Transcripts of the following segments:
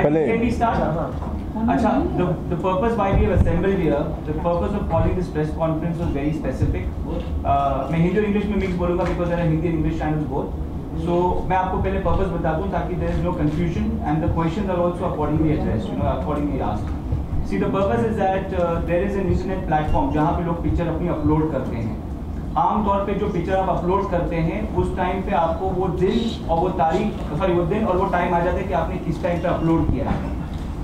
Can we start? Acha, the purpose why we have assembled here, the purpose of calling this press conference was very specific. मैं हिंदी और English में mix बोलूँगा because there are Hindi and English channels both. So मैं आपको पहले purpose बता दूँ ताकि there is no confusion and the questions are also accordingly addressed, accordingly asked. See, the purpose is that there is an internet platform जहाँ पे लोग picture अपनी अपलोड करते हैं. आमतौर पे जो पिक्चर आप अपलोड करते हैं उस टाइम पे आपको वो दिन और वो तारीख वो दिन और वो टाइम आ जाता है कि आपने किस टाइम पे अपलोड किया है.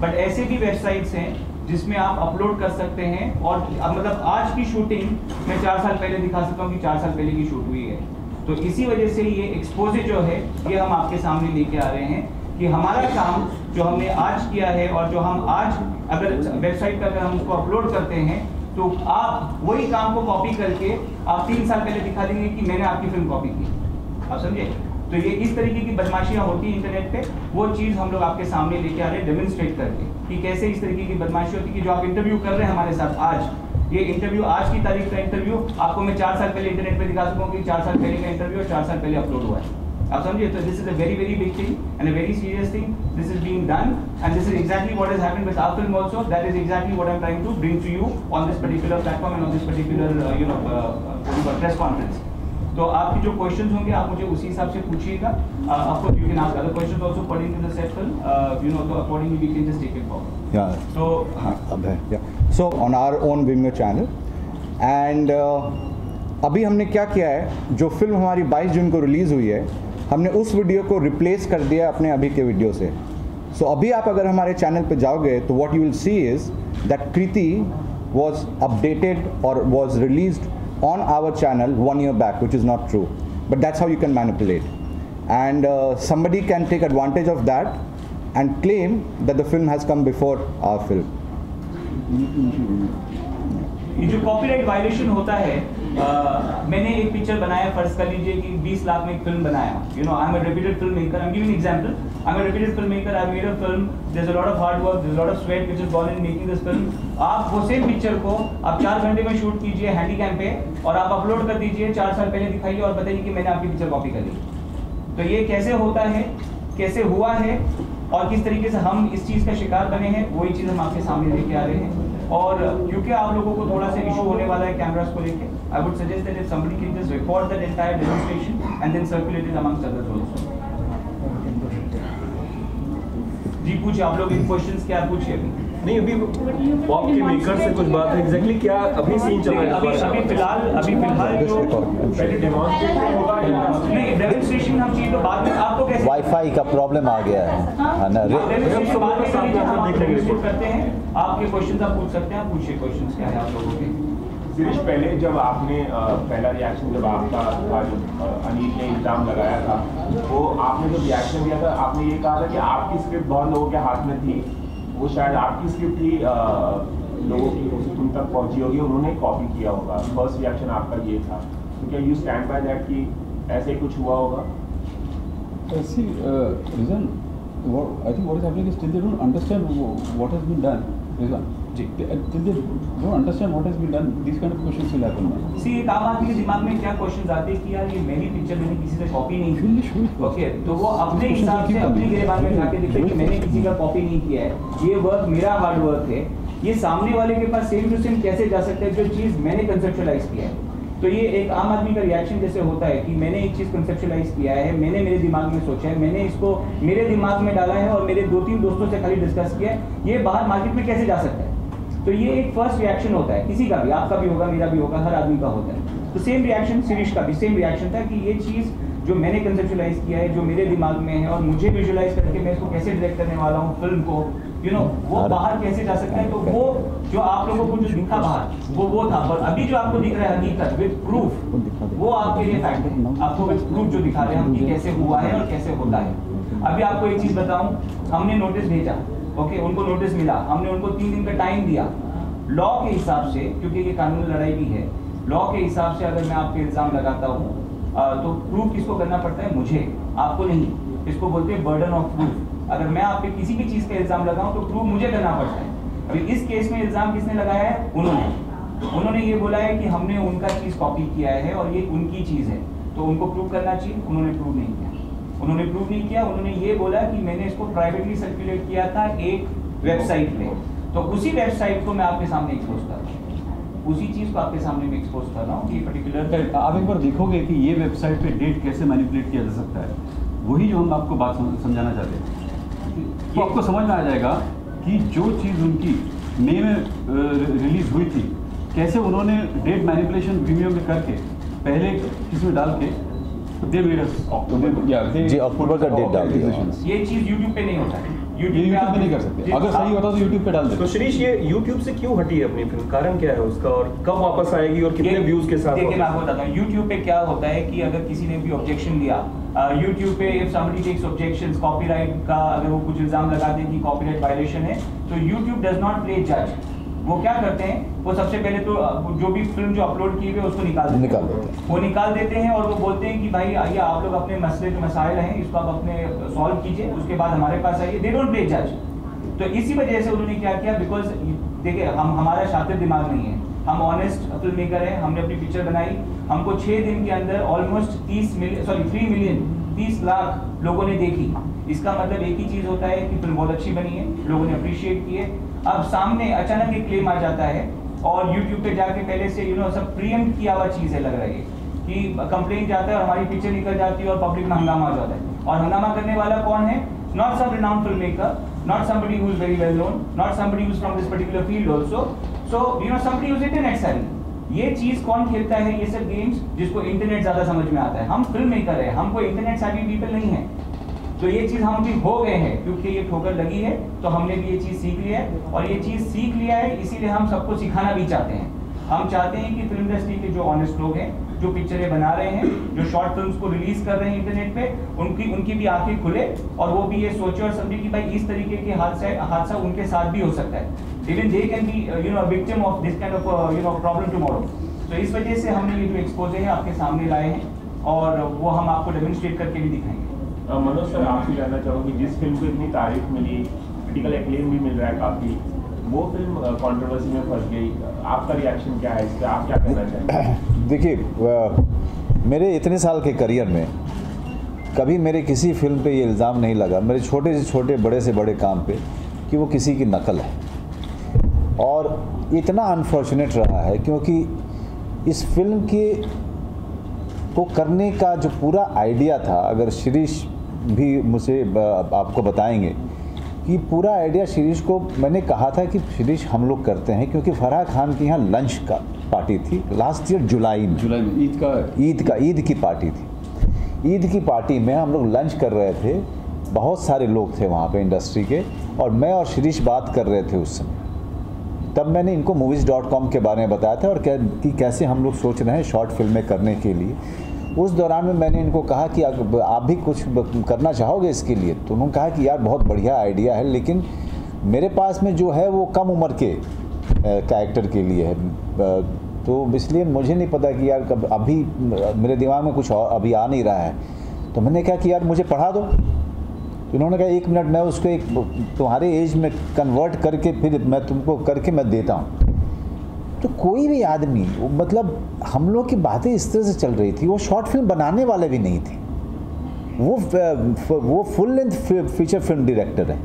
बट ऐसे भी वेबसाइट्स हैं जिसमें आप अपलोड कर सकते हैं और मतलब आज की शूटिंग मैं 4 साल पहले दिखा सकता हूँ कि 4 साल पहले की शूट हुई है. तो इसी वजह से ये एक्सपोजे जो है ये हम आपके सामने लेके आ रहे हैं कि हमारा काम जो हमने आज किया है और जो हम आज अगर वेबसाइट पर अगर हम उसको अपलोड करते हैं तो आप वही काम को कॉपी करके आप 3 साल पहले दिखा देंगे कि मैंने आपकी फिल्म कॉपी की. आप समझे? तो ये इस तरीके की बदमाशियां होती हैं इंटरनेट पे, वो चीज़ हम लोग आपके सामने लेके आ रहे हैं डेमोन्स्ट्रेट करके कि कैसे इस तरीके की बदमाशी होती है कि जो आप इंटरव्यू कर रहे हैं हमारे साथ आज, ये इंटरव्यू आज की तारीख का इंटरव्यू आपको मैं 4 साल पहले इंटरनेट पे दिखा सकूँ कि 4 साल पहले का इंटरव्यू और 4 साल पहले अपलोड हुआ है. आप समझिए? तो this is a very very big thing and a very serious thing. This is being done and this is exactly what has happened with our film also. That is exactly what I am trying to bring to you on this particular platform and on this particular press conference. तो आपकी जो questions होंगे आप मुझे उसी हिसाब से पूछिएगा. Of course, you can ask other questions also according to the set film. So accordingly we can just take it forward. Yeah. So yeah. So on our own Vimeo channel, and अभी हमने क्या किया है, जो film हमारी 22 जून को release हुई है, हमने उस वीडियो को रिप्लेस कर दिया अपने अभी के वीडियो से. सो अभी आप अगर हमारे चैनल पे जाओगे तो what you will see is that Kriti was updated or was released on our channel 1 year back, which is not true, but that's how you can manipulate, and somebody can take advantage of that and claim that the film has come before our film. ये जो copyright violation होता है, मैंने एक picture बनाया, फर्ज कर लीजिए कि 20 लाख में एक फिल्म बनाया. I am a reputed film maker. I am giving example. I am a reputed film maker. I made a film. There is a lot of hard work, there is a lot of sweat which is gone in making this film. आप वो same picture को आप 4 घंटे में shoot कीजिए Handycam पे और आप अपलोड कर दीजिए 4 साल पहले दिखाइए और बताइए कि मैंने आपकी पिक्चर कॉपी कर ली. तो ये कैसे होता है, कैसे हुआ है और किस तरीके से हम इस चीज़ का शिकार बने हैं, वही चीज़ हम आपके सामने लेके आ रहे हैं. और क्योंकि आप लोगों को थोड़ा सा इशू होने वाला है कैमरास को लेके, I would suggest that if somebody can just record that entire demonstration and then circulate it amongst others also. जी पूछिए आप लोग, इन क्वेश्चंस क्या पूछिए अभी. नहीं, अभी पॉप के मेकर से कुछ बात है. एग्जैक्टली क्या अभी सीन चल रहा है? अभी फिलहाल जो पहले डेमोंस्ट्रेशन होगा या नहीं, डेमोंस्ट्रेशन हम चीज़ तो बाद में. आपको कैसे वाईफाई का प्रॉब्लम आ गया है ना? डेमोंस्ट्रेशन बाद में करते हैं. आपके क्वेश्चंस आप पूछ सकते हैं. आप पूछिए क्वेश्चंस क्या है आप लोगों के. शिरीष, पहले जब आपने पहला रिएक्शन जब आपका था, जो अनिल ने इल्ज़ाम लगाया था, वो आपने जो रिएक्शन दिया था आपने ये कहा था कि आपकी स्क्रिप्ट बहुत लोगों के हाथ में थी, वो शायद आपकी स्क्रिप्ट ही लोगों की उन तक पहुंची होगी, उन्होंने कॉपी किया होगा. फर्स्ट रिएक्शन आपका ये था. तो क्या यू स्टैंड बाय दैट कि ऐसे कुछ हुआ होगा? See, Rizwan, I think what is happening is still they don't understand what has been done. Rizwan, till they don't understand what has been done, these kind of questions will happen. See, एक आम आदमी के दिमाग में क्या question आते हैं कि यार ये मेरी पिक्चर मैंने किसी से कॉपी नहीं की. ओके, तो वो अपने हिसाब से अपनी गिरबान में जाके देखते कि मैंने किसी का कॉपी नहीं किया है, ये वर्क मेरा हार्ड वर्क है. ये सामने वाले के पास सेम टू सेम कैसे जा सकता है जो चीज़ मैंने कंसेप्चुअलाइज किया है. तो ये एक आम आदमी का रिएक्शन जैसे होता है कि मैंने एक चीज़ कंसेप्चुअलाइज किया है, मैंने मेरे दिमाग में सोचा है, मैंने इसको मेरे दिमाग में डाला है और मेरे 2-3 दोस्तों से खाली डिस्कस किया है, ये बाहर मार्केट में कैसे जा सकता है. तो ये एक फर्स्ट रिएक्शन होता है, किसी का भी, आपका भी होगा, मेरा भी होगा, हर आदमी का होता है. तो सेम रिएक्शन शिरीष का भी सेम रिएक्शन था कि ये चीज़ जो मैंने कंसेप्चुअलाइज किया है, जो मेरे दिमाग में है और मुझे विजुअलाइज करके मैं इसको कैसे डायरेक्ट करने वाला हूँ फिल्म को, वो बाहर कैसे जा सकता है. तो वो जो आप लोगों को जो दिखा बाहर वो था. और अभी जो आपको दिख रहा है हकीकत विद प्रूफ, वो आपके लिए फैक्ट है. आपको विद प्रूफ जो दिखा रहे हैं हम कि कैसे हुआ है और कैसे होता है. अभी आपको एक चीज़ बताऊँ, हमने नोटिस भेजा, ओके, उनको नोटिस मिला, हमने उनको 3 दिन का टाइम दिया. लॉ के हिसाब से, क्योंकि ये कानूनी लड़ाई भी है, लॉ के हिसाब से अगर मैं आप पे इल्ज़ाम लगाता हूँ तो प्रूफ किसको करना पड़ता है? मुझे, आपको नहीं. इसको बोलते हैं बर्डन ऑफ प्रूफ. अगर मैं आप पे किसी भी चीज़ का इल्ज़ाम लगाऊं तो प्रूफ मुझे करना पड़ता है. अभी इस केस में इल्ज़ाम किसने लगाया है? उन्होंने ये बोला है कि हमने उनका चीज़ कॉपी किया है और ये उनकी चीज़ है, तो उनको प्रूव करना चाहिए. उन्होंने प्रूव नहीं किया. उन्होंने प्रूव नहीं किया, उन्होंने ये बोला कि मैंने इसको प्राइवेटली सर्कुलेट किया था एक वेबसाइट पे, तो उसी वेबसाइट को मैं आपके सामने एक्सपोज कर रहा हूँ, उसी चीज़ को आपके सामने मैं एक्सपोज कर रहा हूँ कि पर्टिकुलर। आप एक बार देखोगे कि ये वेबसाइट पे डेट कैसे मैनिपुलेट किया जा सकता है, वही जो हम आपको बात समझाना चाहते हैं। तो आपको समझ में आ जाएगा कि जो चीज़ उनकी मई में रिलीज हुई थी, कैसे उन्होंने डेट मैनिपुलेशन वीडियो में करके पहले किसमें डाल के दे मेड अस जी अक्टूबर का डेट डाल दिया। ये चीज़ यूट्यूब पे नहीं होता है, यूट्यूब पे नहीं कर सकते, अगर सही होता तो यूट्यूब पे डाल देते। तो शिरीष, ये यूट्यूब से क्यों हटी है अपनी फिल्म, कारण क्या है उसका और कब वापस आएगी और कितने व्यूज के साथ? देखिए मैं आपको बताता हूँ यूट्यूब पे क्या होता है कि अगर किसी ने भी ऑब्जेक्शन लिया यूट्यूब पे, if somebody takes objections copyright का, अगर वो कुछ इल्जाम लगाते हैं कि कॉपीराइट वायलेशन है, तो यूट्यूब डज नॉट प्ले जज। वो क्या करते हैं, वो सबसे पहले तो जो भी फिल्म जो अपलोड की हुई है उसको निकाल देते हैं, वो निकाल देते हैं और वो बोलते हैं कि भाई आइए आप लोग अपने मसले जो मसाइल हैं इसको आप अपने सॉल्व कीजिए, उसके बाद हमारे पास आइए। दे डोंट प्ले जज। तो इसी वजह से उन्होंने क्या किया, बिकॉज देखिए हमारा शातिर दिमाग नहीं है, हम ऑनेस्ट फिल्म मेकर हैं, हमने अपनी पिक्चर बनाई, हमको 6 दिन के अंदर ऑलमोस्ट 3 लाख लोगों ने देखी। इसका मतलब एक ही चीज होता है कि फिल्म बहुत अच्छी बनी है, लोगों ने अप्रिशिएट की है। अब सामने अचानक एक क्लेम आ जाता है और यूट्यूब पे जाके पहले से सब प्रीएम्प्ट किया हुआ चीज है, लग रहा है कि कंप्लेन जाता है और हमारी पिक्चर निकल जाती है और पब्लिक में हंगामा आ जाता है। और हंगामा करने वाला कौन है? Not some renowned film maker, not somebody who is very well known, not somebody who is from this particular field also, so somebody who is internet savvy। ये चीज कौन खेलता है? ये सब गेम्स जिसको इंटरनेट ज्यादा समझ में आता है। हम फिल्म मेकर है, हमको इंटरनेट savvy पीपल नहीं है, तो ये चीज हम भी हो गए हैं क्योंकि ये ठोकर लगी है, तो हमने भी ये चीज सीख लिया है और ये चीज सीख लिया है, इसीलिए हम सबको सिखाना भी चाहते हैं। हम चाहते हैं कि फिल्म इंडस्ट्री के जो ऑनेस्ट लोग हैं, जो पिक्चरें बना रहे हैं, जो शॉर्ट फिल्म्स को रिलीज कर रहे हैं इंटरनेट पे, उनकी भी आंखें खुले और वो भी ये सोचे और समझे कि भाई इस तरीके के हादसा उनके साथ भी हो सकता है। Even they can be victim of this kind of problem tomorrow. तो इस वजह से हमने ये जो एक्सपोजे है आपके सामने लाए हैं और वो हम आपको डेमोन्स्ट्रेट करके भी दिखाएंगे। मनोज सर, आपसे जानना चाहूँगी, जिस फिल्म को इतनी तारीफ मिली, क्रिटिकल एक्लेम भी मिल रहा है काफ़ी, वो फिल्म कंट्रोवर्सी में फंस गई, आपका रिएक्शन क्या है इस पर, आप क्या कहना चाहते हैं? देखिए मेरे इतने साल के करियर में कभी मेरे किसी फिल्म पे ये इल्ज़ाम नहीं लगा, मेरे छोटे से छोटे बड़े से बड़े काम पे, कि वो किसी की नकल है। और इतना अनफॉर्चुनेट रहा है क्योंकि इस फिल्म के को करने का जो पूरा आइडिया था, अगर शिरीष भी मुझे आपको बताएंगे कि पूरा आइडिया शिरीष को मैंने कहा था कि शिरीष हम लोग करते हैं, क्योंकि फराह खान के यहाँ लंच का पार्टी थी लास्ट ईयर जुलाई में ईद की पार्टी थी। ईद की पार्टी में हम लोग लंच कर रहे थे, बहुत सारे लोग थे वहाँ पे इंडस्ट्री के, और मैं और शिरीष बात कर रहे थे उस समय। तब मैंने इनको movies.com के बारे में बताया था और कि कैसे हम लोग सोच रहे हैं शॉर्ट फिल्में करने के लिए। उस दौरान में मैंने इनको कहा कि आप भी कुछ करना चाहोगे इसके लिए, तो उन्होंने कहा कि यार बहुत बढ़िया आइडिया है, लेकिन मेरे पास में जो है वो कम उम्र के कैरेक्टर के लिए है, तो इसलिए मुझे नहीं पता कि यार कब अभी मेरे दिमाग में कुछ और अभी आ नहीं रहा है। तो मैंने कहा कि यार मुझे पढ़ा दो। तो इन्होंने कहा 1 मिनट मैं उसको एक तुम्हारे एज में कन्वर्ट करके फिर मैं तुमको करके मैं देता हूँ। तो कोई भी आदमी, मतलब हम लोग की बातें इस तरह से चल रही थी, वो शॉर्ट फिल्म बनाने वाले भी नहीं थे, वो full length feature film director है।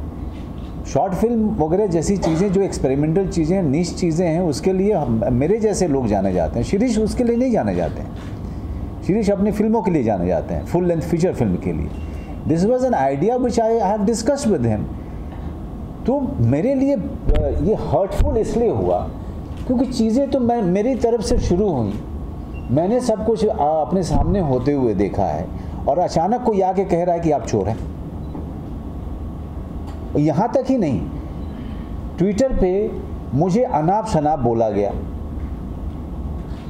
शॉर्ट फिल्म वगैरह जैसी चीज़ें जो एक्सपेरिमेंटल चीज़ें, निश चीज़ें हैं, उसके लिए मेरे जैसे लोग जाने जाते हैं। शिरीष उसके लिए नहीं जाने जाते हैं, शिरीष अपनी फिल्मों के लिए जाने जाते हैं, फुल लेंथ फीचर फिल्म के लिए। This was an idea which I have discussed with him. तो मेरे लिए ये हर्टफुल इसलिए हुआ क्योंकि चीज़ें तो मेरी तरफ से शुरू हुई, मैंने सब कुछ अपने सामने होते हुए देखा है, और अचानक कोई आके कह रहा है कि आप चोर हैं। यहाँ तक ही नहीं, ट्विटर पे मुझे अनाप शनाप बोला गया,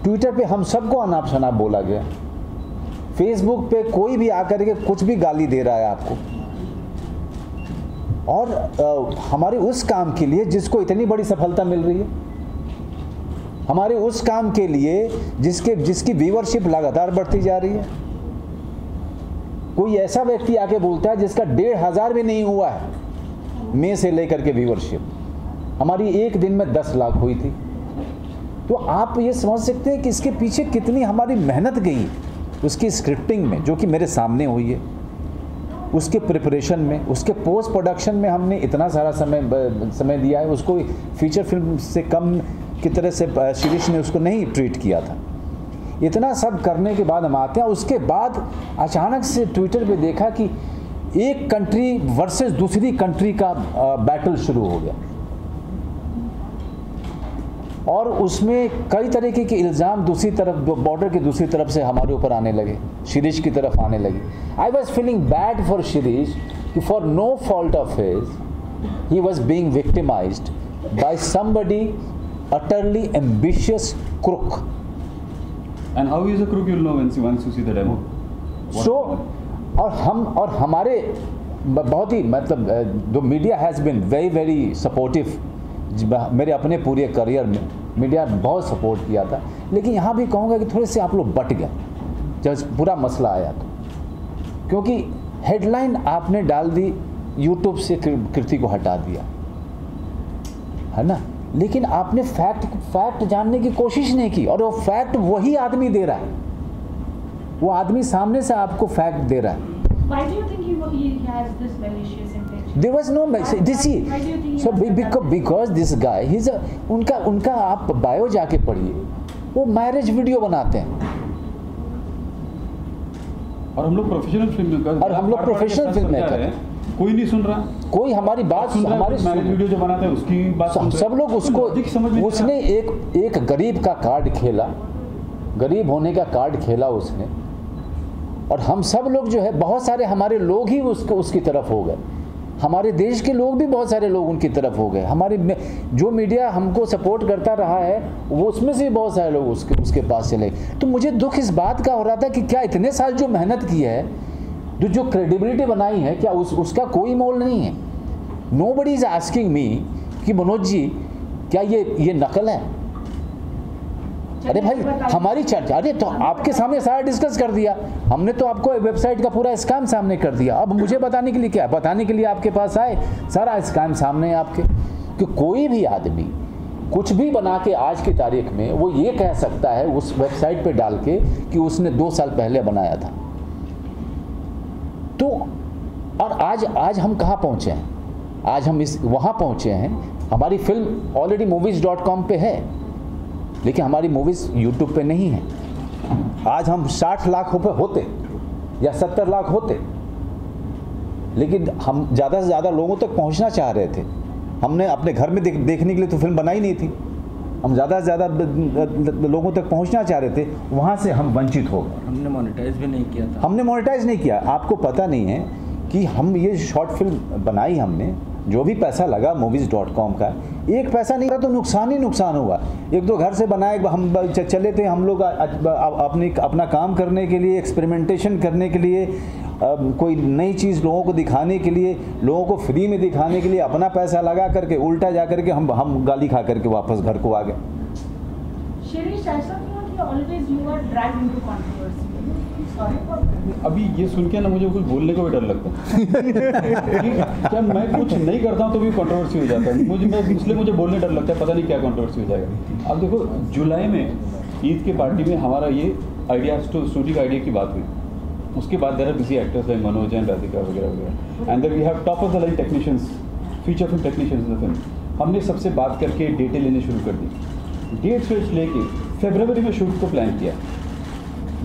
ट्विटर पे हम सबको अनाप शनाप बोला गया, फेसबुक पे कोई भी आकर के कुछ भी गाली दे रहा है आपको, और हमारे उस काम के लिए जिसको इतनी बड़ी सफलता मिल रही है, हमारे उस काम के लिए जिसकी व्यूअरशिप लगातार बढ़ती जा रही है, कोई ऐसा व्यक्ति आके बोलता है जिसका 1500 भी नहीं हुआ है मई से लेकर के व्यूअरशिप, हमारी एक दिन में 10 लाख हुई थी। तो आप ये समझ सकते हैं कि इसके पीछे कितनी हमारी मेहनत गई उसकी स्क्रिप्टिंग में, जो कि मेरे सामने हुई है। उसके प्रिपरेशन में, उसके पोस्ट प्रोडक्शन में हमने इतना सारा समय दिया है। उसको फीचर फिल्म से कम की तरह से शिरीष ने उसको नहीं ट्रीट किया था। इतना सब करने के बाद हम आते हैं, उसके बाद अचानक से ट्विटर पे देखा कि एक कंट्री वर्सेस दूसरी कंट्री का बैटल शुरू हो गया और उसमें कई तरीके के इल्ज़ाम दूसरी तरफ, बॉर्डर की दूसरी तरफ से हमारे ऊपर आने लगे, शिरीष की तरफ आने लगे। I was feeling bad for Shirish कि for no fault of his he was being victimized by somebody utterly ambitious crook. And how is a crook, you'll know once you see the demo. So और हमारे बहुत ही मतलब जो media has been very very supportive. मेरे अपने पूरे career में media बहुत सपोर्ट किया था, लेकिन यहाँ भी कहूँगा कि थोड़े से आप लोग बट गए जब पूरा मसला आया तो, क्योंकि हेडलाइन आपने डाल दी, यूट्यूब से कृति को हटा दिया, है ना, लेकिन आपने फैक्ट जानने की कोशिश नहीं की, और वो फैक्ट वही आदमी दे रहा है, वो आदमी सामने से आपको फैक्ट दे रहा है। Why do you think he has this malicious intention? There was no this he. Why do you think? So because this guy, he's a उनका आप बायो जाके पढ़िए, वो मैरिज वीडियो बनाते हैं और हम लोग प्रोफेशनल फिल्म मेकर हैं, कोई नहीं सुन रहा, कोई हमारी बात हमारी मैरिज वीडियो जो बनाते हैं उसकी बात सब लोग उसको, उसने एक गरीब का कार्ड खेला, गरीब होने का कार्ड खेला उसने, और हम सब लोग जो है बहुत सारे हमारे लोग ही उसकी तरफ हो गए, हमारे देश के लोग भी बहुत सारे लोग उनकी तरफ हो गए, हमारे जो मीडिया हमको सपोर्ट करता रहा है वो उसमें से भी बहुत सारे लोग उसके पास चले। तो मुझे दुख इस बात का हो रहा था कि क्या इतने साल जो मेहनत की है, जो क्रेडिबिलिटी बनाई है, क्या उसका कोई मोल नहीं है। नोबडी इज आस्किंग मी कि मनोज जी क्या ये नकल है। अरे भाई हमारी चर्चा, अरे तो आपके सामने सारा डिस्कस कर दिया हमने, तो आपको वेबसाइट का पूरा स्कैम सामने कर दिया। अब मुझे बताने के लिए क्या, बताने के लिए आपके पास आए, सारा स्कैम सामने है आपके, कि कोई भी आदमी कुछ भी बना के आज की तारीख में वो ये कह सकता है उस वेबसाइट पे डाल के कि उसने 2 साल पहले बनाया था। तो और आज हम कहाँ पहुँचे हैं, आज हम वहाँ पहुँचे हैं, हमारी फिल्म ऑलरेडी movies.com पे है, लेकिन हमारी मूवीज़ यूट्यूब पे नहीं है। आज हम 60 लाख रुपए होते या 70 लाख होते, लेकिन हम ज़्यादा से ज़्यादा लोगों तक पहुंचना चाह रहे थे। हमने अपने घर में देखने के लिए तो फिल्म बनाई नहीं थी, हम ज़्यादा से ज़्यादा लोगों तक पहुंचना चाह रहे थे, वहाँ से हम वंचित हो गए। हमने मोनेटाइज भी नहीं किया था। हमने मोनेटाइज नहीं किया। आपको पता नहीं है कि हम ये शॉर्ट फिल्म बनाई, हमने जो भी पैसा लगा movies.com का, एक पैसा नहीं रहा तो नुकसान ही नुकसान हुआ। एक दो घर से बनाए, हम चले थे हम लोग अपना काम करने के लिए, एक्सपेरिमेंटेशन करने के लिए, कोई नई चीज़ लोगों को दिखाने के लिए, लोगों को फ्री में दिखाने के लिए अपना पैसा लगा करके उल्टा जा करके हम गाली खा करके वापस घर को आ गए। शिरीष, ऐसा क्यों कि always you are dragged into controversy? Sorry for that. अभी ये सुन के ना मुझे कुछ बोलने को भी डर लगता है क्या मैं कुछ नहीं करता हूँ तो भी कंट्रोवर्सी हो जाता है, इसलिए मुझे बोलने डर लगता है, पता नहीं क्या कंट्रोवर्सी हो जाएगा। अब देखो जुलाई में ईद के पार्टी में हमारा ये आइडिया स्टूडियो आइडिया की बात हुई, उसके बाद there are busy actors like Manoj and Radhika वगैरह वगैरह, and then we have top of the line technicians, feature film technicians in the film. हमने सबसे बात करके डेटें लेने शुरू कर दी, डेट्स वेट्स लेके फरवरी में शूट को प्लान किया,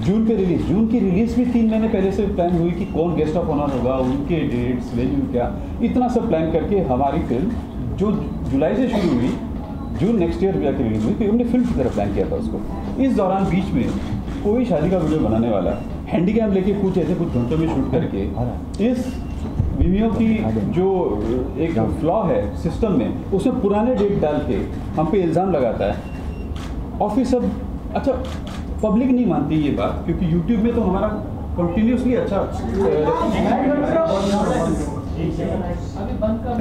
जून की रिलीज भी 3 महीने पहले से प्लान हुई कि कौन गेस्ट ऑफ ऑनर होगा, उनके डेट्स, वेन्यू क्या, इतना सब प्लान करके हमारी फिल्म जो जुलाई से शुरू हुई जून नेक्स्ट ईयर जाकर रिलीज हुई, फिर हमने फिल्म की तरह प्लान किया था उसको। इस दौरान बीच में कोई शादी का वीडियो बनाने वाला हैंडीकैम लेके कुछ घंटों में शूट करके इस वीमियो की जो एक फ्लॉ है सिस्टम में, उसमें पुराने डेट डाल के हम पे इल्ज़ाम लगाता है। और फिर सब अच्छा पब्लिक नहीं मानती ये बात, क्योंकि यूट्यूब में तो हमारा कंटिन्यूसली अच्छा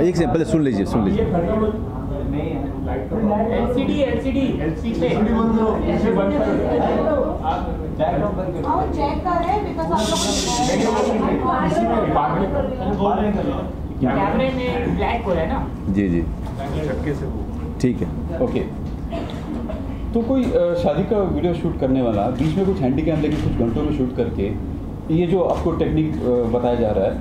एक से पहले सुन लीजिए कैमरे में ब्लैक हो रहा है ना। जी ठीक है, ओके। तो कोई शादी का वीडियो शूट करने वाला बीच में कुछ हैंडीकैम लेके कुछ घंटों में शूट करके, ये जो आपको टेक्निक बताया जा रहा है,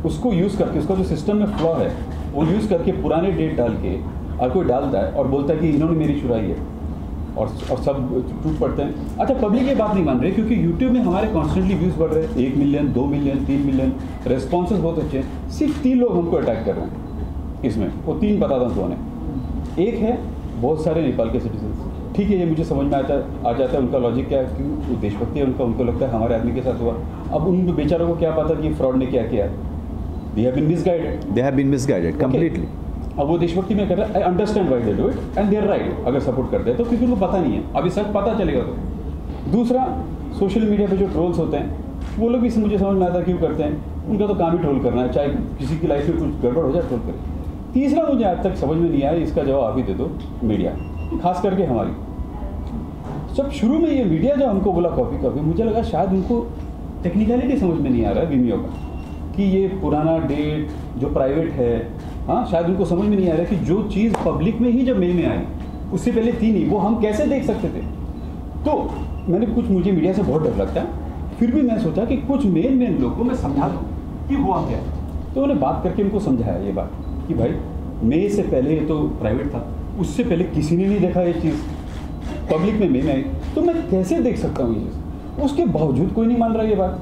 उसको यूज़ करके, उसका जो सिस्टम में फ्लॉ है वो यूज़ करके पुराने डेट डाल के और कोई डालता है और बोलता है कि इन्होंने मेरी चुराई है, और सब टूट पड़ते हैं। अच्छा, पब्लिक ये बात नहीं मान रही क्योंकि यूट्यूब में हमारे कॉन्स्टेंटली व्यूज़ बढ़ रहे हैं, 1 मिलियन 2 मिलियन 3 मिलियन, रेस्पॉन्सेज बहुत अच्छे हैं। सिर्फ 3 लोग हमको अटैक कर रहे हैं इसमें, वो 3 बताता हूँ कौन है। एक है बहुत सारे नेपाल के सिटीजन, ठीक है, ये मुझे समझ में आ जाता है उनका लॉजिक क्या है, क्यों देशभक्ति है उनको लगता है हमारे आदमी के साथ हुआ। अब उन बेचारों को क्या पता कि फ्रॉड ने क्या किया, they have been misguided completely. अब वो देशभक्ति में कर रहा है, I understand why they do it and they are right अगर सपोर्ट करते हैं तो, क्योंकि उनको पता नहीं है, अभी सच पता चलेगा तो। दूसरा, सोशल मीडिया पे जो ट्रोल्स होते हैं वो लोग भी मुझे समझ में आता है क्यों करते हैं, उनका तो काम ही ट्रोल करना है, चाहे किसी की लाइफ में कुछ गड़बड़ हो जाए ट्रोल करें। तीसरा, मुझे आज तक समझ में नहीं आया, इसका जवाब आप ही दे दो, मीडिया खास करके हमारी। जब शुरू में ये मीडिया जो हमको बोला कॉपी, मुझे लगा शायद उनको टेक्निकलिटी समझ में नहीं आ रहा है वीमियो का, कि ये पुराना डेट जो प्राइवेट है, हाँ शायद उनको समझ में नहीं आ रहा कि जो चीज़ पब्लिक में ही जब मेल में आई उससे पहले थी नहीं, वो हम कैसे देख सकते थे। तो मुझे मीडिया से बहुत डर लगता है, फिर भी मैं सोचा कि कुछ मेन लोग को मैं समझा दूँ कि हुआ क्या है। तो उन्हें बात करके उनको समझाया ये बात कि भाई मई से पहले ये तो प्राइवेट था, उससे पहले किसी ने नहीं देखा ये चीज़, पब्लिक में मेल आई, तो मैं कैसे देख सकता हूँ ये चीज़। उसके बावजूद कोई नहीं मान रहा ये बात,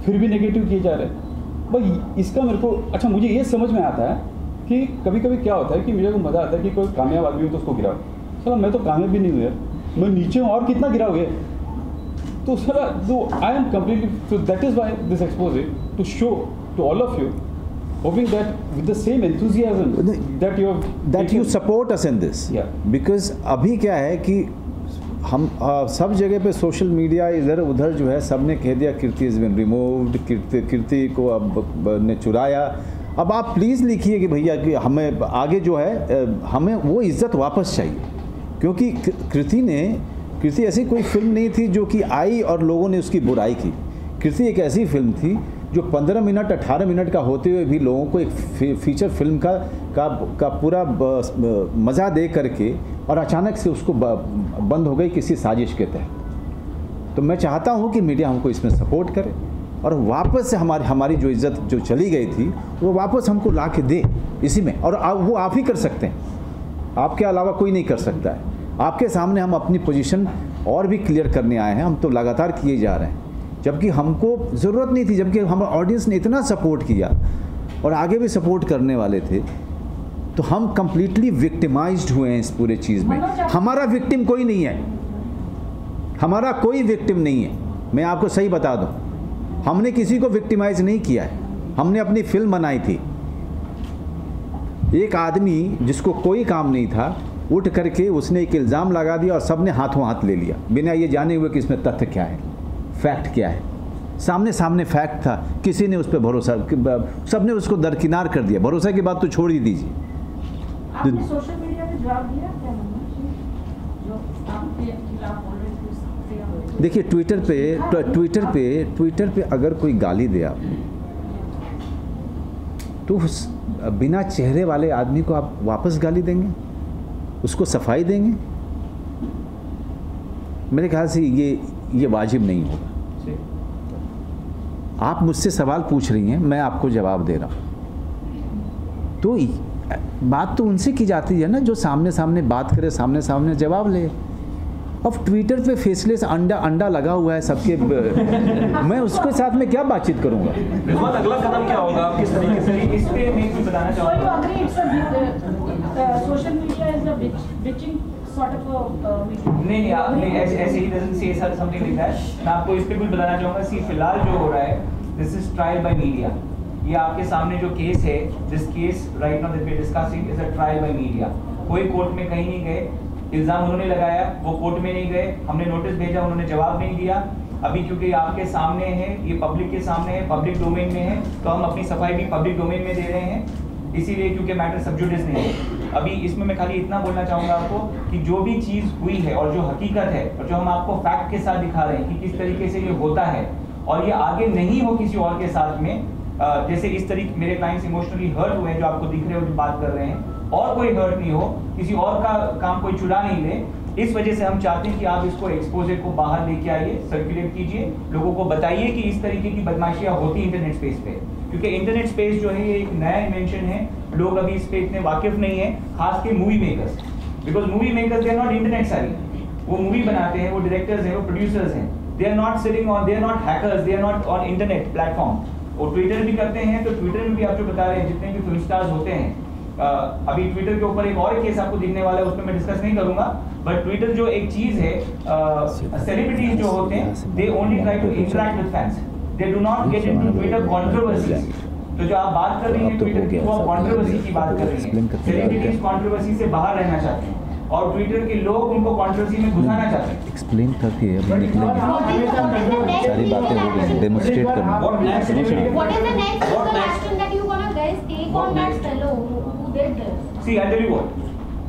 फिर भी नेगेटिव किए जा रहे हैं भाई। इसका मेरे को अच्छा, मुझे ये समझ में आता है कि कभी कभी क्या होता है कि मुझे को मज़ा आता है कि कोई कामयाब आदमी हो तो उसको गिराओ। सर मैं तो कामयाब भी नहीं हुआ, मैं नीचे हूँ और कितना गिरा हुआ है। तो सर तो I am completely, so that is why this expose to show to all of you, hoping that with the same enthusiasm that you support us in this, yeah, because अभी क्या है कि हम सब जगह पे सोशल मीडिया इधर उधर जो है सब ने कह दिया कीर्ति इज बिन रिमूव्ड, कीर्ति को अब ने चुराया। अब आप प्लीज़ लिखिए कि भैया कि हमें आगे जो है हमें वो इज़्ज़त वापस चाहिए, क्योंकि कीर्ति ऐसी कोई फिल्म नहीं थी जो कि आई और लोगों ने उसकी बुराई की। कीर्ति एक ऐसी फिल्म थी जो 15 मिनट 18 मिनट का होते हुए भी लोगों को एक फीचर फिल्म का पूरा मज़ा दे करके और अचानक से उसको बंद हो गई किसी साजिश के तहत। तो मैं चाहता हूं कि मीडिया हमको इसमें सपोर्ट करे और वापस से हमारी जो इज़्ज़त जो चली गई थी वो वापस हमको ला के दे इसी में, और वो आप ही कर सकते हैं, आपके अलावा कोई नहीं कर सकता है। आपके सामने हम अपनी पोजीशन और भी क्लियर करने आए हैं, हम तो लगातार किए जा रहे हैं, जबकि हमको ज़रूरत नहीं थी, जबकि हमारे ऑडियंस ने इतना सपोर्ट किया और आगे भी सपोर्ट करने वाले थे। तो हम कंप्लीटली विक्टिमाइज्ड हुए हैं इस पूरे चीज़ में। हमारा विक्टिम कोई नहीं है, हमारा कोई विक्टिम नहीं है, मैं आपको सही बता दूं, हमने किसी को विक्टिमाइज नहीं किया है। हमने अपनी फिल्म बनाई थी, एक आदमी जिसको कोई काम नहीं था उठ करके उसने एक इल्ज़ाम लगा दिया और सबने हाथों हाथ ले लिया बिना ये जाने हुए कि इसमें तथ्य क्या है, फैक्ट क्या है। सामने फैक्ट था, किसी ने उस पर भरोसा, सबने उसको दरकिनार कर दिया। भरोसा की बात तो छोड़ ही दीजिए। आपने सोशल मीडिया पे जवाब दिया क्या जो आपके खिलाफ बोल रहे थे? देखिए ट्विटर पे अगर कोई गाली दे आप तो बिना चेहरे वाले आदमी को आप वापस गाली देंगे, उसको सफाई देंगे? मेरे ख्याल से ये वाजिब नहीं होगा। आप मुझसे सवाल पूछ रही हैं, मैं आपको जवाब दे रहा हूँ, तो बात तो उनसे की जाती है ना जो सामने बात करे, सामने जवाब ले। अब ट्विटर पे फेसलेस अंडा लगा हुआ है सबके मैं उसके साथ में क्या बातचीत करूंगा? अगला कदम क्या होगा किस तरीके से? इस पे मैं कुछ बताना चाहूँगा। Social media is a bitching sort of नहीं आपने ऐसे ही doesn't say something like that। मैं आपको इस पे कुछ बताना चाहूँगा। फिलहाल जो हो रहा है, this is trial by media. ये आपके सामने जो केस है, this case right now that we are discussing is a trial by media. कोई कोर्ट में कहीं नहीं गए, इल्ज़ाम उन्होंने लगाया, वो कोर्ट में नहीं गए, हमने नोटिस भेजा, उन्होंने जवाब नहीं दिया। अभी क्योंकि आपके सामने है, ये पब्लिक के सामने है, पब्लिक डोमेन में है, तो हम अपनी सफाई भी पब्लिक डोमेन में दे रहे हैं, इसीलिए क्योंकि मैटर सब जुडिस नहीं है। अभी इसमें मैं खाली इतना बोलना चाहूँगा आपको कि जो भी चीज़ हुई है और जो हकीकत है और जो हम आपको फैक्ट के साथ दिखा रहे हैं कि किस तरीके से ये होता है और ये आगे नहीं हो किसी और के साथ में, जैसे इस तरीके मेरे क्लाइंट्स इमोशनली हर्ट हुए हैं जो आपको दिख रहे हो, जो बात कर रहे हैं, और कोई हर्ट नहीं हो, किसी और का काम कोई चुरा नहीं ले। इस वजह से हम चाहते हैं कि आप इसको एक्सपोजर को बाहर लेके आइए, सर्कुलेट कीजिए, लोगों को बताइए कि इस तरीके की बदमाशियां होती हैं इंटरनेट स्पेस पे, क्योंकि इंटरनेट स्पेस जो है ये एक नया इन्वेंशन है, लोग अभी इस पे इतने वाकिफ नहीं है, खास के movie makers, because movie makers they are not internet sorry, वो मूवी बनाते हैं, वो डायरेक्टर्स हैं, वो प्रोड्यूसर्स हैं, they are not sitting on, they are not hackers, they are not on internet platform. और ट्विटर भी करते हैं, तो ट्विटर में भी आप जो बता रहे हैं जितने भी फिल्म स्टार्स होते हैं, अभी ट्विटर के ऊपर एक और केस आपको दिखने वाला है, उसमें मैं डिस्कस नहीं करूंगा, बट ट्विटर जो एक चीज है, सेलिब्रिटीज जो होते हैं they only try to interact with fans, they do not get into Twitter controversies. तो जो आप बात कर रही हैं ट्विटर की, वो आप कंट्रोवर्सी की बात कर रही हैं, सेलिब्रिटीज कंट्रोवर्सी से बाहर रहना चाहते हैं और ट्विटर के लोग उनको कंट्रोवर्सी में घुसाना चाहते हैं। एक्सप्लेन करके अभी निकलेंगे, सारी बातें वो डेमोंस्ट्रेट करना। What is the next legal action that you gonna guys take on that fellow who did this? See, I'll tell you what.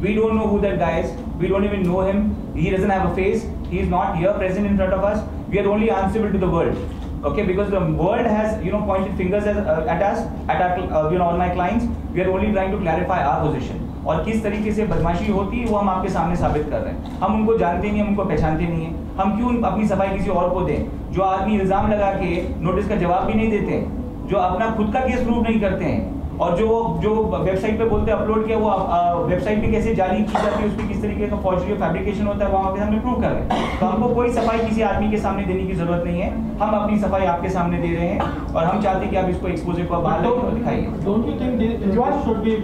We don't know who that guy is. We don't even know him. He doesn't have a face. He is not here present in front of us. We are only answerable to the world. Okay, because the world has, pointed fingers at us, at our, all my clients. We are only trying to clarify our position. और किस तरीके से बदमाशी होती है वो हम आपके सामने साबित कर रहे हैं। हम उनको जानते नहीं, हम उनको पहचानते नहीं हैं। हम क्यों अपनी सफाई किसी और को दें? जो आदमी इल्जाम लगा के नोटिस का जवाब भी नहीं देते, जो अपना खुद का केस प्रूव नहीं करते हैं, और जो वेबसाइट पे बोलते हैं अपलोड किया, वो वेबसाइट पे कैसे जाली की जाती है, उसमें किस तरीके का फॉर्जरी और फैब्रिकेशन होता है, वो आपके सामने प्रूव कर रहे हैं। तो हमको कोई सफाई किसी आदमी के सामने देने की जरूरत नहीं है, हम अपनी सफाई आपके सामने दे रहे हैं और हम चाहते हैं कि आप इसको एक्सपोजर को बाहर लेकर दिखाइए। Don't you think this should be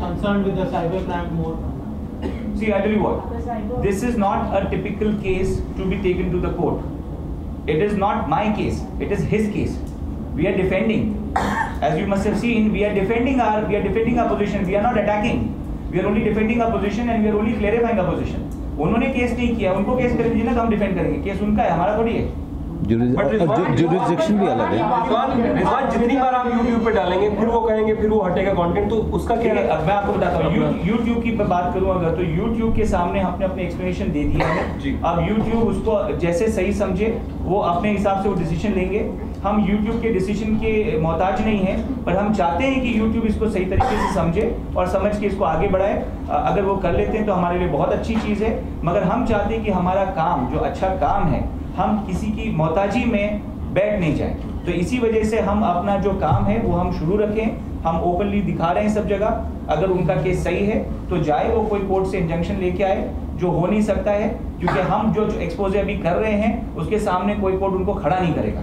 concerned with the cybercrime more? See, I tell you what, this is not a typical case to be taken to the court. It is not my case, it is his case. We are defending, as you must have seen, we are defending our position. We are not attacking. We are only defending our position and we are only clarifying our position. उन्होंने case नहीं किया, उनको case कर दीजिए ना, तो हम defend करेंगे। केस उनका है, हमारा थोड़ी है। जुरिस्डिक्शन भी अलग है। रिजवान जितनी बार आप YouTube पे डालेंगे फिर वो कहेंगे, फिर वो हटेगा कंटेंट, तो उसका क्या है? अब मैं आपको बताता हूँ, YouTube की बात करूँ अगर, तो YouTube के सामने हमने अपने एक्सप्लेनेशन दे दिया है। अब YouTube उसको जैसे सही समझे वो अपने हिसाब से वो डिसीजन लेंगे। हम YouTube के डिसीजन के मोहताज नहीं हैं, पर हम चाहते हैं कि YouTube इसको सही तरीके से समझे और समझ के इसको आगे बढ़ाए। अगर वो कर लेते हैं तो हमारे लिए बहुत अच्छी चीज़ है, मगर हम चाहते हैं कि हमारा काम जो अच्छा काम है, हम किसी की मोहताजी में बैठ नहीं जाएं। तो इसी वजह से हम अपना जो काम है वो हम शुरू रखें, हम ओपनली दिखा रहे हैं सब जगह। अगर उनका केस सही है तो जाए वो कोई कोर्ट से इंजंक्शन लेके आए, जो हो नहीं सकता है, क्योंकि हम जो एक्सपोजर अभी कर रहे हैं उसके सामने कोई कोर्ट उनको खड़ा नहीं करेगा।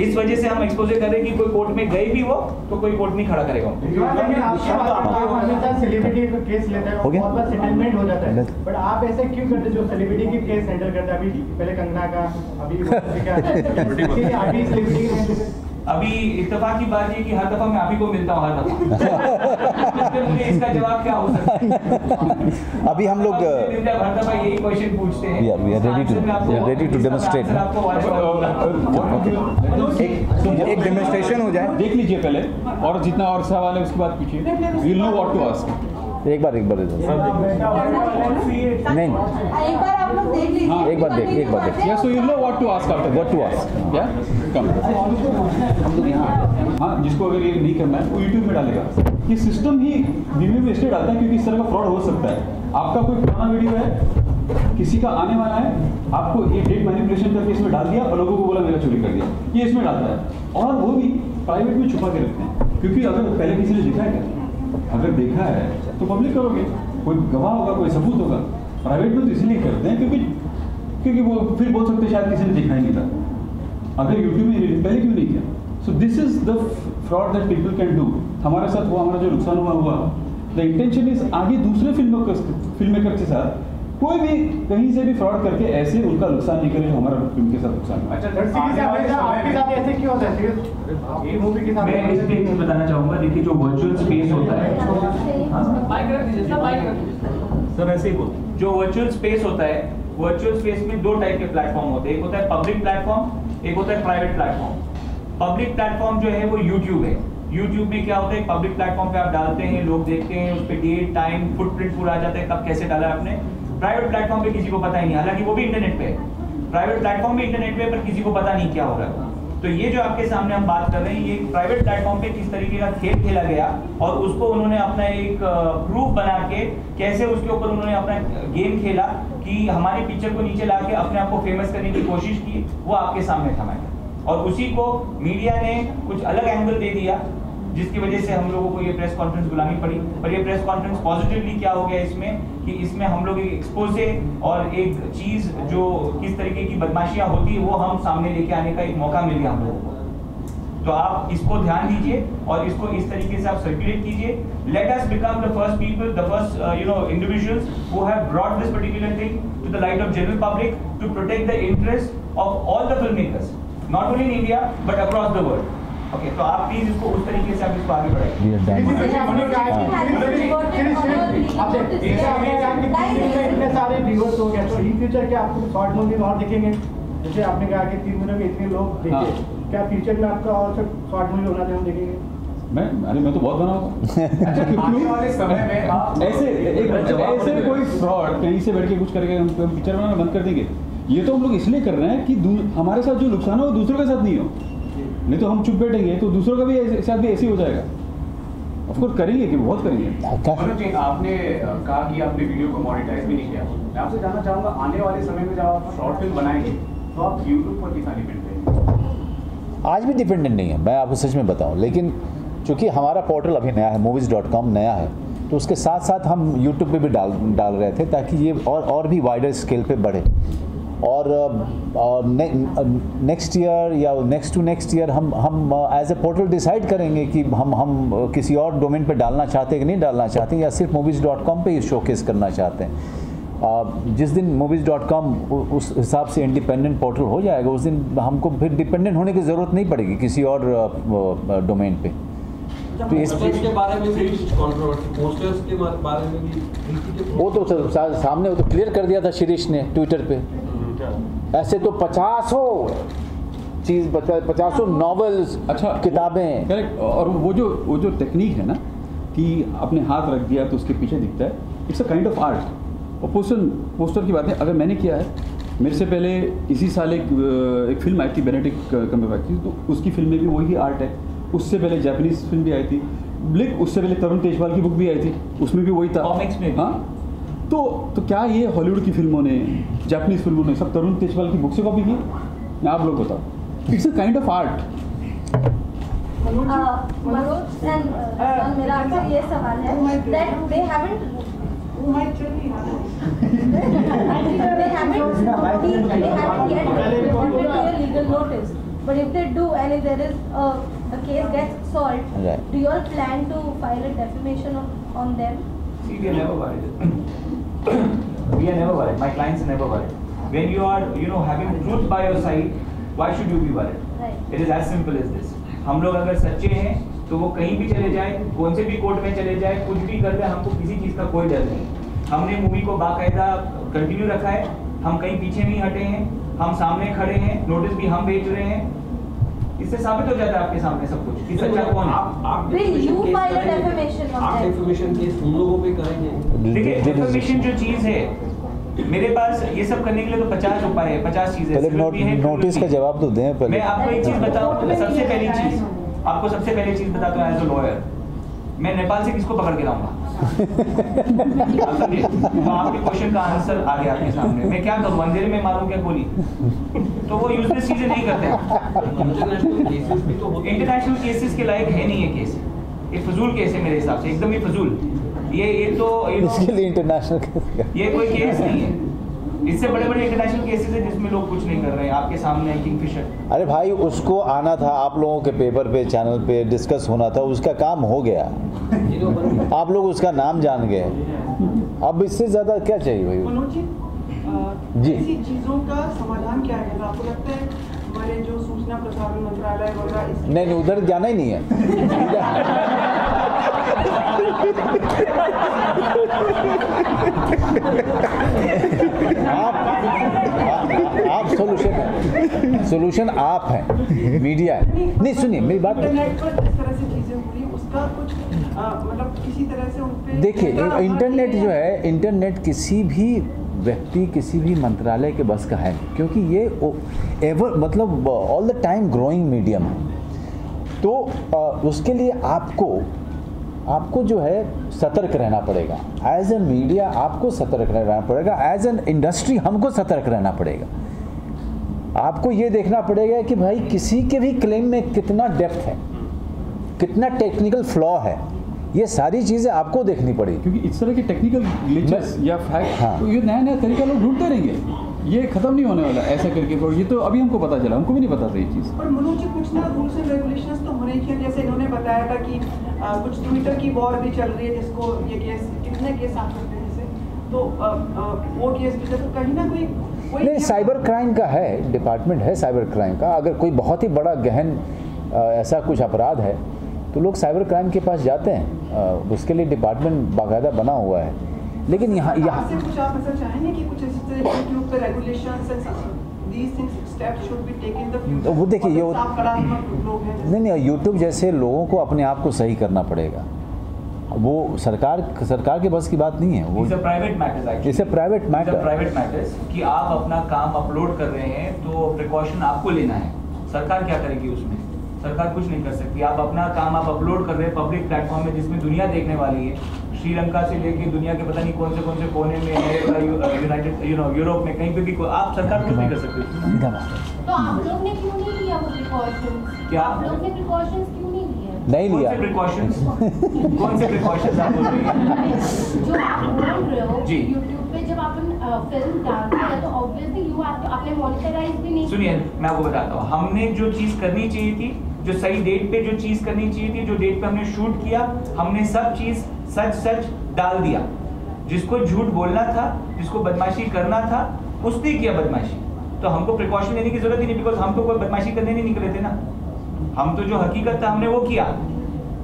इस वजह से हम एक्सपोजर कर रहे हैं कि कोई कोर्ट में गए भी हो तो कोई कोर्ट नहीं खड़ा करेगा। सेलिब्रिटी का केस लेते हैं, बहुत बार सेटलमेंट हो जाता है, बट आप ऐसे क्यों करते हैं? जो सेलिब्रिटी की केस हैंडल करते हैं, अभी पहले कंगना का, अभी इत्तेफाक की बात है कि हर दफा मैं आप ही को मिलता हूँ, हर दफा मुझे इसका जवाब क्या हो सकता है? अभी हम लोग हर दफा यही क्वेश्चन पूछते हैं। we are ready to demonstrate. एक डेमोन्स्ट्रेशन हो जाए, देख लीजिए पहले, और जितना और सवाल है उसके बाद पूछिए। We'll know what to ask. एक बार नहीं, एक बार आप लोग देख लीजिए। एक बार देख Yeah, so you'll know what to ask after that. What to ask. Yeah, come. हम लोग यहाँ, हाँ, जिसको अगर ये नहीं करना है वो YouTube में डालेगा। ये सिस्टम ही वीडियो में इसलिए डालता है क्योंकि इस तरह का फ्रॉड हो सकता है। आपका कोई पुराना वीडियो है, किसी का आने वाला है, आपको ये डेट मैनिपुलेशन करके इसमें डाल दिया और लोगों को बोला मेरा चोरी कर दिया, ये इसमें डालता है। और वो भी प्राइवेट में छुपा के रखते हैं, क्योंकि अगर पहले किसी ने देखा है क्या, अगर देखा है तो पब्लिक करोगे, कोई गवाह होगा, कोई सबूत होगा। प्राइवेट में तो इसलिए करते हैं क्योंकि वो फिर बोल सकते शायद किसी ने देखा ही नहीं था। अगर यूट्यूब में पहले क्यों नहीं किया? So this is the fraud that people can do. हमारे साथ हुआ, हमारा जो नुकसान हुआ, द इंटेंशन इज आगे दूसरे फिल्म मेकर के साथ कोई भी कहीं से भी फ्रॉड करके ऐसे उनका नुकसान नहीं करे जो हमारा फिल्म के साथ नुकसान हुआ। आपके साथ ऐसे क्यों होता है? ये मूवी के साथ मैं इस पे बताना चाहूँगा, देखिए जो वर्चुअल स्पेस होता है, सर ऐसे ही बोल, जो वर्चुअल स्पेस होता है, वर्चुअल स्पेस में दो टाइप के प्लेटफॉर्म होते हैं। एक होता है पब्लिक प्लेटफॉर्म, एक होता है प्राइवेट प्लेटफॉर्म। पब्लिक प्लेटफॉर्म जो है वो यूट्यूब है। यूट्यूब में क्या होता है, पब्लिक प्लेटफॉर्म पे आप डालते हैं, लोग देखते हैं, उस पर डेट, टाइम, फुटप्रिंट पूरा आ जाता है, कब कैसे डाला आपने। प्राइवेट प्लेटफॉर्म पे किसी को पता ही नहीं, हालांकि वो भी इंटरनेट पे है। प्राइवेट प्लेटफॉर्म भी इंटरनेट पे, पर किसी को पता नहीं क्या हो रहा है। तो ये जो आपके सामने हम बात कर रहे हैं, ये प्राइवेट प्लेटफॉर्म पे किस तरीके का खेल खेला गया और उसको उन्होंने अपना एक प्रूफ बना के कैसे उसके ऊपर उन्होंने अपना गेम खेला कि हमारी पिक्चर को नीचे ला के अपने आप को फेमस करने की कोशिश की, वो आपके सामने था। मैं और उसी को मीडिया ने कुछ अलग एंगल दे दिया, जिसकी वजह से हम लोगों को ये प्रेस कॉन्फ्रेंस बुलानी पड़ी। पर ये प्रेस कॉन्फ्रेंस पॉजिटिवली क्या हो गया इसमें कि इसमें हम लोग एक एक्सपोजे और एक चीज़ जो किस तरीके की बदमाशियाँ होती है वो हम सामने लेके आने का एक मौका मिल गया हम लोगों को। तो आप इसको ध्यान दीजिए और इसको इस तरीके से आप सर्कुलेट कीजिए। Let us become the first people, the first individuals who have brought this particular thing to the light of general public to protect the interest of all the film makers, not only in India but across the world. Okay, तो आप please इसको उस तरीके से आप इसको आगे बढ़ाइए। इतने सारे व्यूअर्स हो गए, तो इन फ्यूचर क्या आपको शॉर्ट मूवी और दिखेंगे? जैसे आपने कहा कि 3 महीनों में इतने लोग देखे, क्या फ्यूचर में आपका और शॉर्ट मूवी होना चाहिए हम देखेंगे? मैं तो बहुत बनाऊंगा। आने वाले समय में ऐसे कोई फ्रॉड कहीं से बैठ के कुछ करके हम पिक्चर बनाना बंद कर देंगे। ये तो हम लोग इसलिए कर रहे हैं कि हमारे साथ जो नुकसान है वो दूसरों के साथ नहीं हो, नहीं तो हम चुप बैठेंगे तो दूसरों का भी साथ भी ऐसे ही हो जाएगा। ऑफकोर्स करेंगे कि बहुत करेंगे। आपने कहा कि आपने वीडियो को मोनेटाइज भी नहीं किया। मैं आपसे जानना चाहूँगा, आने वाले समय में जब आप शॉर्ट फिल्म बनाएंगे तो आप यूट्यूब पर कितना डिपेंड रहेंगे? आज भी डिपेंडेंट नहीं है, मैं आपको सच में बताऊं, लेकिन चूंकि हमारा पोर्टल अभी नया है, movies.com नया है, तो उसके साथ साथ हम यूट्यूब पे भी डाल रहे थे ताकि ये और भी वाइडर स्केल पे बढ़े। और नेक्स्ट ईयर या नेक्स्ट टू नेक्स्ट ईयर हम एज ए पोर्टल डिसाइड करेंगे कि हम किसी और डोमेन पे डालना चाहते हैं कि नहीं डालना चाहते हैं, या सिर्फ movies.com पे ही शोकेस करना चाहते हैं। जिस दिन movies.com उस हिसाब से इंडिपेंडेंट पोर्टल हो जाएगा, उस दिन हमको फिर डिपेंडेंट होने की ज़रूरत नहीं पड़ेगी किसी और डोमेन पे। तो इस के बारे में भी कंट्रोवर्सी, पोस्टर्स के बारे में भी वो तो सामने वो तो क्लियर कर दिया था शिरीष ने ट्विटर पे। ऐसे तो 50 नॉवेल्स, अच्छा किताबें, करेक्ट। और वो जो टेक्निक है ना कि अपने हाथ रख दिया तो उसके पीछे दिखता है, it's a kind of art. और पोस्टर की बात है, अगर मैंने किया है, मेरे से पहले इसी साल एक फिल्म आई थी बेनेडिक्ट कम्बरबैच की, तो उसकी फिल्म में भी वही आर्ट है। उससे पहले जापानीज फिल्म भी आई थी, उससे पहले तरुण तेजपाल की बुक भी आई थी, उसमें भी वही था। कॉमिक्स में हाँ, तो क्या ये हॉलीवुड की फिल्मों ने, जापानीज फिल्मों ने सब तरुण तेजपाल की बुक से कॉपी की? मैं आप लोग बताओ, it's a kind of art. Manoj and मेरा आपसे ये सवाल है that they haven't yet reported to a legal notice, but if they do and if there is a case gets solved, right, do you all plan to file a defamation on them? See, we are never worried. We are never worried. My clients are never worried. When you are, having truth by your side, why should you be worried? Right. It is as simple as this. हम लोग अगर सच्चे हैं तो वो कहीं भी चले जाए, कौन से भी कोर्ट में चले जाए, कुछ भी कर ले, हमको किसी चीज़ का कोई डर नहीं। हमने मूवी को बाकायदा कंटिन्यू रखा है, हम कहीं पीछे नहीं हटे हैं, हम सामने खड़े हैं, नोटिस भी हम भेज रहे हैं। इससे साबित हो जाता है आपके सामने सब कुछ कि सच्चा कौन है। आप Will you file a defamation on आप them? डेफेमेशन केस उन लोगों पे करेंगे? देखिए, डेफेमेशन जो चीज़ है, मेरे पास ये सब करने के लिए तो 50 उपाय है, 50 चीजें। पहले नोटिस का जवाब तो दें पहले। मैं आपको एक चीज बताऊं, सबसे पहली चीज बताता हूँ, एज अ लॉयर मैं नेपाल से किसको पकड़ के लाऊंगा? तो आपके क्वेश्चन का आंसर आ गया आपके सामने। मैं क्या करूँ, अंधेरे में मारूं क्या गोली? तो वो यूजलेस चीजें नहीं करते। इंटरनेशनल केसेस के लायक है नहीं ये केस, ये फजूल केस है मेरे हिसाब से, एकदम ही फजूल। ये तो इसके लिए इंटरनेशनल केस, ये कोई केस नहीं है। इससे बड़े बड़े इंटरनेशनल केसेस हैं जिसमें लोग कुछ नहीं कर रहे हैं, आपके सामने किंगफिशर। अरे भाई, उसको आना था, आप लोगों के पेपर पे, चैनल पे डिस्कस होना था, उसका काम हो गया, आप लोग उसका नाम जान गए। अब इससे ज्यादा क्या चाहिए भाई? मनोज जी, ऐसी चीजों का समाधान क्या है? आपको लगता है हमारे जो सूचना प्रसारण मंत्रालय वगैरह नहीं, उधर जाना ही नहीं है। आप सोल्यूशन आप हैं, मीडिया है। नहीं, सुनिए मेरी बात। इंटरनेट पर इस तरह से चीजें हुई, उसका कुछ मतलब किसी तरह से उन पे देखिए, इंटरनेट जो है, इंटरनेट किसी भी व्यक्ति, किसी भी मंत्रालय के बस का है, क्योंकि ये एवर मतलब all the time growing medium है। तो उसके लिए आपको जो है सतर्क रहना पड़ेगा। एज ए मीडिया आपको सतर्क रहना पड़ेगा, एज एन इंडस्ट्री हमको सतर्क रहना पड़ेगा। आपको ये देखना पड़ेगा कि भाई किसी के भी क्लेम में कितना डेप्थ है, कितना टेक्निकल फ्लॉ है, ये सारी चीज़ें आपको देखनी पड़ेगी। क्योंकि इस तरह के टेक्निकल ग्लिचेस या फैक्ट, हाँ। तो ये नया नया तरीका लोग ढूंढते रहेंगे, ये खत्म नहीं होने वाला ऐसा करके। और ये तो अभी हमको पता चला, हमको भी नहीं पता था ये चीज़। और मनोज जी कुछ ना रूल्स एंड रेगुलेशंस तो होने चाहिए, जैसे इन्होंने बताया था कि कुछ ट्विटर की वॉर भी चल रही है, जिसको ये केस कितने केस आ सकते हैं जैसे, तो वो केस भी तो कहीं ना कोई नहीं, साइबर क्राइम का है, डिपार्टमेंट है साइबर क्राइम का। अगर कोई बहुत ही बड़ा गहन ऐसा कुछ अपराध है तो लोग साइबर क्राइम के पास जाते हैं, उसके लिए डिपार्टमेंट बाकायदा बना हुआ है। लेकिन यहाँ से कुछ आप ऐसा चाहेंगे कि कुछ इस तरह यूट्यूब पे regulations and these things steps should be taken in the future? वो देखिए, ये लोग हैं नहीं, यूट्यूब जैसे लोगों को अपने आप को सही करना पड़ेगा। वो सरकार के बस की बात नहीं है, वो प्राइवेट मैटर्स, इसे प्राइवेट मैटर, प्राइवेट मैटर्स कि आप अपना काम अपलोड कर रहे हैं तो प्रिकॉशन आपको लेना है। सरकार क्या करेगी उसमें? सरकार कुछ नहीं कर सकती। आप अपना काम आप अपलोड कर रहे हैं पब्लिक प्लेटफॉर्म में जिसमें दुनिया देखने वाली है, श्रीलंका से लेके दुनिया के पता नहीं कौन से कोने में है, यूनाइटेड यूरोप में कहीं पे भी आप सरकार कुछ नहीं कर सकती। तो आप लोग ने क्यों नहीं लिया वो प्रिकॉशंस? क्या आप लोग ने प्रिकॉशंस क्यों नहीं लिए? नहीं लिया। कौन से प्रिकॉशंस आप बोल रही हैं? जो आप बोल रहे हो जी। YouTube पे जब आप फिल्म डालते हैं तो ऑब्वियसली यू हैव टू, आपने मॉनिटराइज भी नहीं। सुनिए, मैं आपको बताता हूँ, हमने जो चीज करनी चाहिए थी, जो सही डेट पे जो चीज करनी चाहिए थी, जो डेट पे हमने शूट किया, हमने सब चीज सच डाल दिया। जिसको झूठ बोलना था, जिसको बदमाशी करना था, उसने किया बदमाशी, तो हमको प्रिकॉशन लेने की जरूरत ही नहीं, बिकॉज हम तो कोई बदमाशी करने नहीं निकले थे ना। हम तो जो हकीकत था हमने वो किया,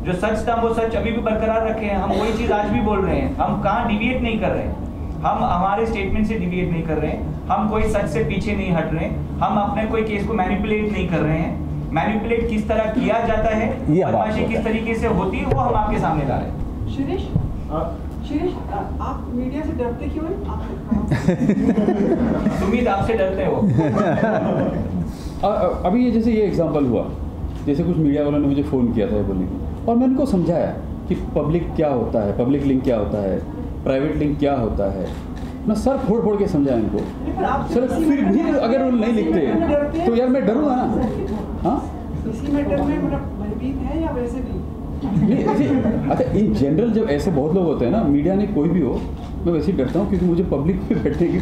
जो सच था वो सच अभी भी बरकरार रखे हैं। हम वही चीज आज भी बोल रहे हैं, हम कहाँ डिविएट नहीं कर रहे हैं, हम हमारे स्टेटमेंट से डिविएट नहीं कर रहे हैं, हम कोई सच से पीछे नहीं हट रहे हैं, हम अपने कोई केस को मैनिपुलेट नहीं कर रहे हैं। मैनिपुलेट किस तरह किया जाता है, बदमाशी किस तरीके से होती है, वो हम आपके सामने ला रहे हैं। शिरीष, आप मीडिया से डरते क्यों हैं? सुमित आपसे डरते हो? अभी ये जैसे ये एग्जांपल हुआ, जैसे कुछ मीडिया वालों ने मुझे फ़ोन किया था बोलने, और मैं उनको समझाया कि पब्लिक क्या होता है, पब्लिक लिंक क्या होता है, प्राइवेट लिंक क्या होता है। मैं सर फोड़ के समझाया इनको। सर फिर भी अगर वो नहीं लिखते तो यार मैं डरूंगा ना। हाँ, इसी मैटर में भयभीत है या वैसे भी? अच्छा, इन जनरल जब ऐसे बहुत लोग होते हैं ना, मीडिया ने कोई भी हो, मैं वैसे ही डरता हूँ क्योंकि मुझे पब्लिक पे बैठने की।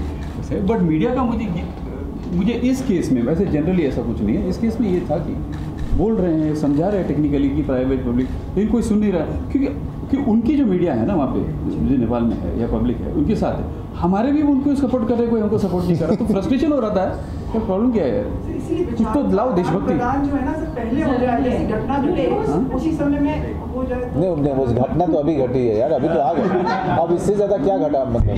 बट मीडिया का मुझे इस केस में, वैसे जनरली ऐसा कुछ नहीं है, इस केस में ये था कि बोल रहे हैं, समझा रहे हैं टेक्निकली कि प्राइवेट पब्लिक, लेकिन कोई सुन नहीं रहा है। क्योंकि उनकी जो मीडिया है ना वहाँ पे जो नेपाल में है या पब्लिक है, उनके साथ है, हमारे भी उनको सपोर्ट कर रहे हैं, कोई हमको सपोर्ट नहीं कर रहा, तो फ्रस्ट्रेशन हो रहा था। क्या प्रॉब्लम क्या है यार? कुछ तो लाओ देशभक्ति। जो है ना सर, पहले हो जाए, जैसी घटना घटे उसी समय में हो जाए। नहीं, वो घटना तो अभी घटी है यार, अभी तो आ गई। अब इससे ज़्यादा क्या घटा मतलब?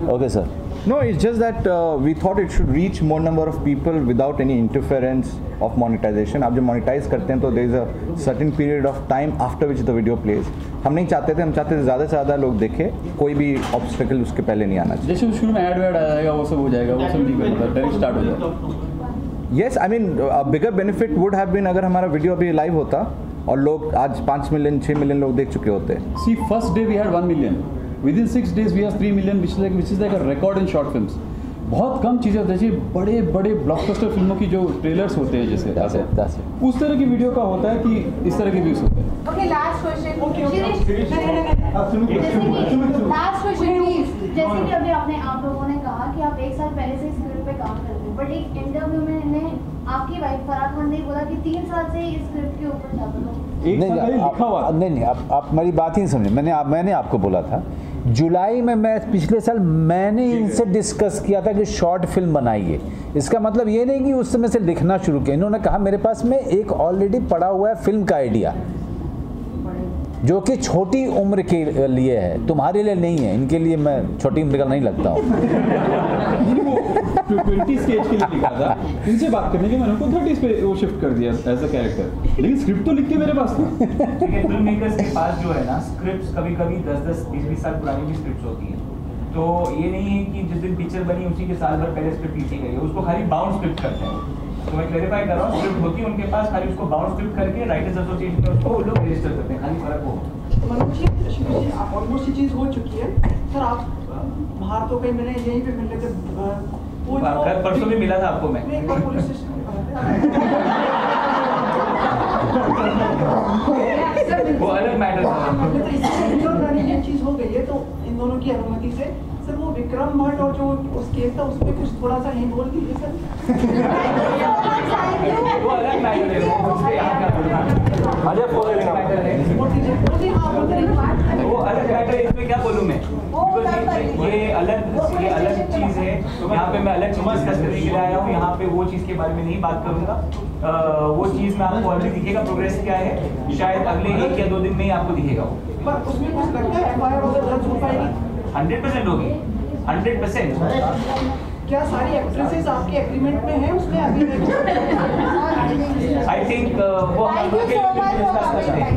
Okay, sir. No, it's just that we thought it should reach more number of people without any interference of monetization. आप जब monetize करते हैं तो there is a certain period of time after which the video plays. हम नहीं चाहते थे, हम चाहते थे ज़्यादा से ज़्यादा लोग देखें, कोई भी obstacle उसके पहले नहीं आना चाहिए। जैसे शुरू में ऐड आ जाएगा, वो सब हो जाएगा, वो सब नहीं करना, डायरेक्ट स्टार्ट हो जाएगा। Yes, I mean a bigger benefit would have been अगर हमारा वीडियो अभी लाइव होता और लोग आज 5 मिलियन 6 मिलियन लोग देख चुके होते। See, first day we had 1 million. Within 6 days we have 3 million, which is like a record in short films. बहुत कम चीज़ें होती है, जैसे बड़े बड़े ब्लॉकबस्टर फिल्मों की जो ट्रेलर्स होते हैं, जैसे उस तरह की वीडियो का होता है कि इस तरह के व्यूज होते हैं। Okay, last question. Last question please. जैसे कि अभी आपने आप लोगों ने कहा कि आप 1 साल पहले से स्क्रिप्ट पे काम करते हो, बट एक इंटरव्यू में आपकी वाइफ फराह खान ने बोला कि 3 साल से इस स्क्रिप्ट के ऊपर जाता था। नहीं, आप मेरी बात ही नहीं समझे। मैंने आपको बोला था जुलाई में, मैं पिछले साल मैंने इनसे डिस्कस किया था कि शॉर्ट फिल्म बनाइए। इसका मतलब ये नहीं कि उस समय से लिखना शुरू किया। इन्होंने कहा मेरे पास में एक ऑलरेडी पड़ा हुआ है फिल्म का आइडिया, जो कि छोटी उम्र के लिए है, तुम्हारे लिए नहीं है। इनके लिए मैं छोटी उम्र का नहीं लगता हूँ। 20 स्टेज के लिए लिखा था, इनसे बात करने के मैंने उनको 30 पे वो शिफ्ट कर दिया एज अ कैरेक्टर, लेकिन स्क्रिप्ट तो लिख के मेरे पास था। देखिए, फिल्म मेकर्स के पास जो है ना स्क्रिप्ट्स कभी-कभी 10-10, 20-20 साल पुरानी भी स्क्रिप्ट्स होती हैं। तो ये नहीं है कि जिस दिन पिक्चर बनी उसी के साल भर पहले स्क्रिप्ट लिखी गई है, उसको खाली बाउंड स्क्रिप्ट करते हैं। तो मैं क्लैरिफाई कर रहा हूँ, स्क्रिप्ट होती है उनके पास, खाली उसको बाउंड स्क्रिप्ट करके राइटर्स एसोसिएशन में उसको लोग रजिस्टर करते हैं, खाली फर्क हो। तो मनोज जी, शिवजी जी, आप ऑलमोस्ट ये चीज़ हो चुकी है सर। आप बाहर तो कहीं मिले, यहीं पे मिल रहे थे, वो कल परसों भी मिला था आपको मैं। नहीं, एक बार पुलिस स्टेशन वो अलग मैटर था। ये चीज़ हो गई है तो इन दोनों की अनुमति से सर वो विक्रम भट्ट और जो उस केस था उसमें कुछ थोड़ा सा नहीं बोल दीजिए सर। वो अलग मैटर है, वो उसके यहाँ का बोलना अजय फोन लेना मैटर है, बोल दीजिए, हाँ बोल दीजिए। वो अलग मैटर है। इसमें क्या बोलूँ मैं, बिकॉज ये अलग चीज़ है। यहाँ पे मैं अलग चीज़ डिस्कस करने के लिए आया हूँ। यहाँ पे वो चीज़ के बारे में नहीं बात करूँगा। वो चीज़ में आपको ऑलरेडी दिखेगा प्रोग्रेस क्या है, शायद अगले 1 या 2 दिन में ही आपको दिखेगा वो। पर उसमें कुछ लगता है एफआईआर वगैरह दर्ज हो पाएगी? 100% होगी, 100%। क्या सारी एक्ट्रेसेस आपके एग्रीमेंट में हैं उसमें अभी? आई थिंक वो हम डिस्कस करते हैं।